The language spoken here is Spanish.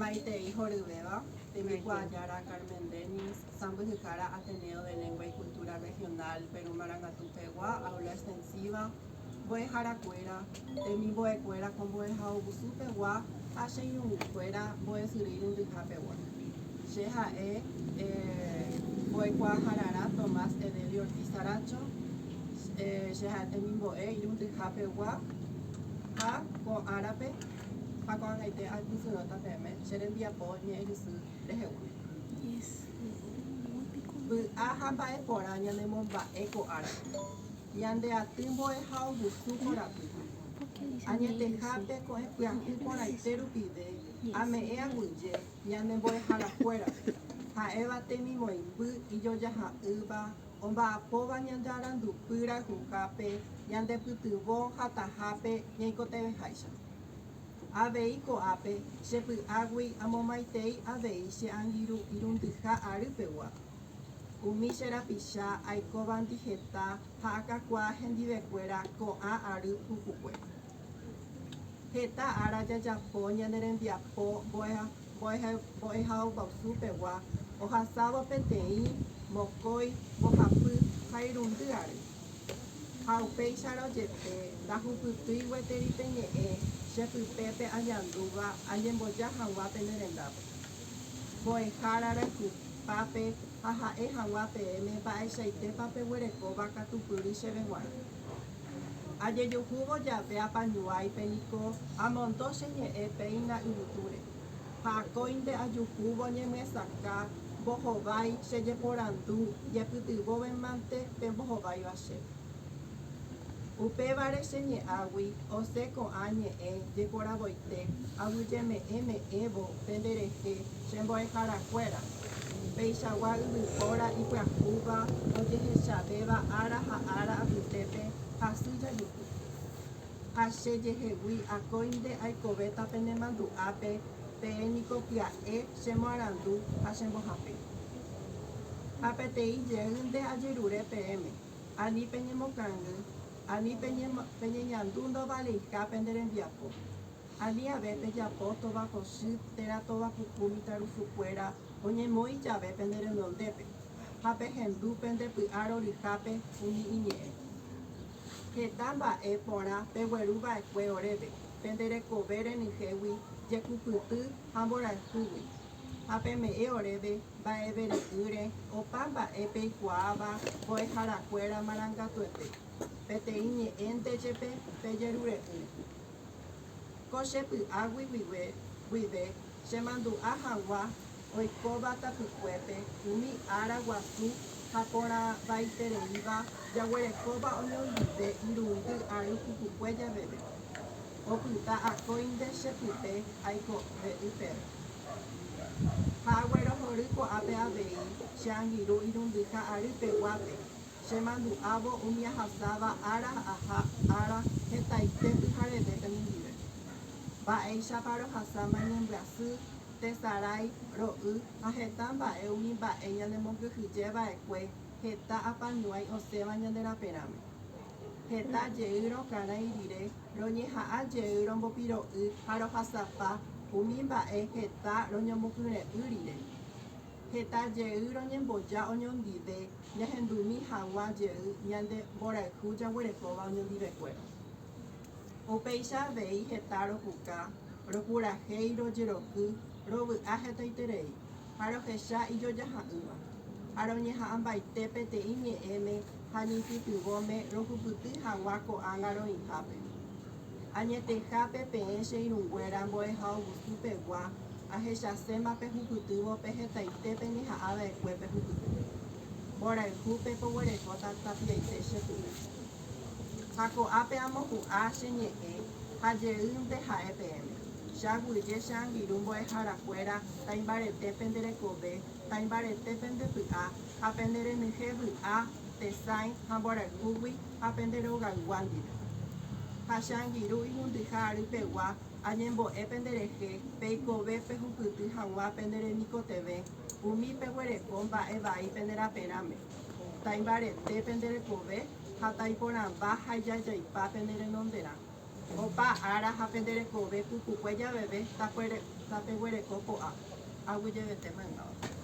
Maite Hijo Rivera, de mi Guayara, Carmen Denis, San Bujicara, Ateneo de Lengua y Cultura Regional, Perú Marangatupegua, Aula Extensiva, Boe Jaracuera, de mi Boecuera con Boe Jaubusupegua, Asheyun Cuera, Boe Surirun de Japegua. Sheja Boecua Jarara, Tomás Edelio Ortiz Aracho, Sheja mi Boe, Irun de Japegua, Ha, con árabe. Pakon ay te ay puso nota teme, sheren dia po ni ay su lehewa. Yes. Bu aha ba e pora nya ne mon ba e ko ara. Yande atimbo e hau bu su pora tu. Anya te hape ko e pia ku pora i teru pide. Ame e anguje, yande bo e hala fuera. Ha eva te mi mo bu i yo ja ha uba. Omba apoba nyandaran du pura hukape, yande putu bo hata hape, nyeko te haisha. Avei ko ape, shepu agui amomaitei avei she angiru irunduja arupewa. Umi sherapisha aikoban dijeta ha akakua hendivecuera ko a aru pupukue. Heta ara yayapo ñanerembiapo boehau bausupewa ohasabo pentei mokoi bohapu hairunduaru. Haupei sharo jepe dahuputui weteri peñe'e shepu pepe ayanduva ayemboya hagua penerendavo. Boehara reku pape haha'e hagua pe'eme mba'eichaite pape guerekóva katupyry chereguára. Ajejuhúvo jave apañuái peniko amondo cheñe'ẽ péina yvutúre. Ha akóinte ajuhúvo ñemyesaka mbohovái chejeporandu jepytyvõmante pe mbohováiva chéve. Upévare cheñe'ãgui osẽ ko'ã ñe'ẽ jeporavoite aguyjeme'ẽvo penderehe chembo'eharakuéra. Peichagua yvypóra ipyahúva ojehechavéva ára ha ára apytépe hasy jajuhu. Ha chejehegui akóinte aikovéta penemandu'ápe peẽniko pya'e chemoarandu ha chembohapy. Ha peteĩ jeýnte ajerure peẽme, ani peñemokãngy, ani peñeñandu ndovaleiha penderembiapo, ani ave pejapo tovapochy térã tovapuku mitãrusukuéra oñemoĩ jave penderendondépe, ha pehendu pendepy'a roryhápe umi iñe'ẽ. Heta mba'e porã pegueruva'ekue oréve, penderekove renyhégui, jekupyty ha mborayhúgui. Ha peme'ẽ oréve mba'evere'ỹre opa mba'e peikuaáva mbo'eharakuéra marangatuete. Peteĩ ñe'ẽnte jepe pejerure'ỹre. Ko chepy'águi guive chemandu'a hag̃ua oikóva tapykuépe umi ára guasu ha porãvaitereíva jaguerekóva oñondive irundy ary pupukue javeve. Opyta akóinte chepype aikove upépe. Ha aguerohory ko'ápe avei che angirũ irundyha arypeguápe. Chemandu'ávo umi ahasáva ára aha ára hetaite pyhareve penendive. Mba'éichapa rohasa mañembyasy, tesarái, ro'y ha heta mba'e umi mba'e ñanemokyhyjeva'ekue heta apañuái osẽva ñande raperãme. Heta jey rokarã rire roñeha'ãjey rombopiro'y ha rohasapa umi mba'e heta roñomokyrẽ'y rire. Heta jey roñemboja oñondive ñahendúmi hag̃ua jey ñande mborayhu jaguerekóva oñondivekuéra. Upéicha avei heta ropuka, ropurahéi rojeroky, rovy'a hetaiterei, ha rohecha ijojaha'ỹva. Ha roñeha'ãmbaite peteĩ ñe'ẽme ha ñipytyvõme rohupyty hag̃ua ko'ág̃a roĩhápe. Añetehápe peẽ che irũnguéra mbo'ehaovusupegua ahechasẽma pehupytývo pe hetaite peñeha'ãva'ekue pehupyty. Mborayhúpe poguerekóta tapiaite chepy'y. Ha ko'ápe amohu'ã cheñe'ẽ ha jeýnte ha'e peẽme. Che aguyje che angirũ mbo'eharakuéra taimbarete penderekove, taimbarete pendepy'a ha penderenyhẽvy'a tesãi ha mborayhúgui ha penderogaygua ndive. Ha che angirũ irundyha arypegua añembo'e penderehe peikove pehupyty hag̃ua penderemikotevẽ umi peguereko mba'e vai penderaperãme. Taimbarete penderekove ha taiporãmba ha jajaipa penderenonderã. Opa ára ha penderekove pupukue javeve tape huereco poa. Agüille vete manga.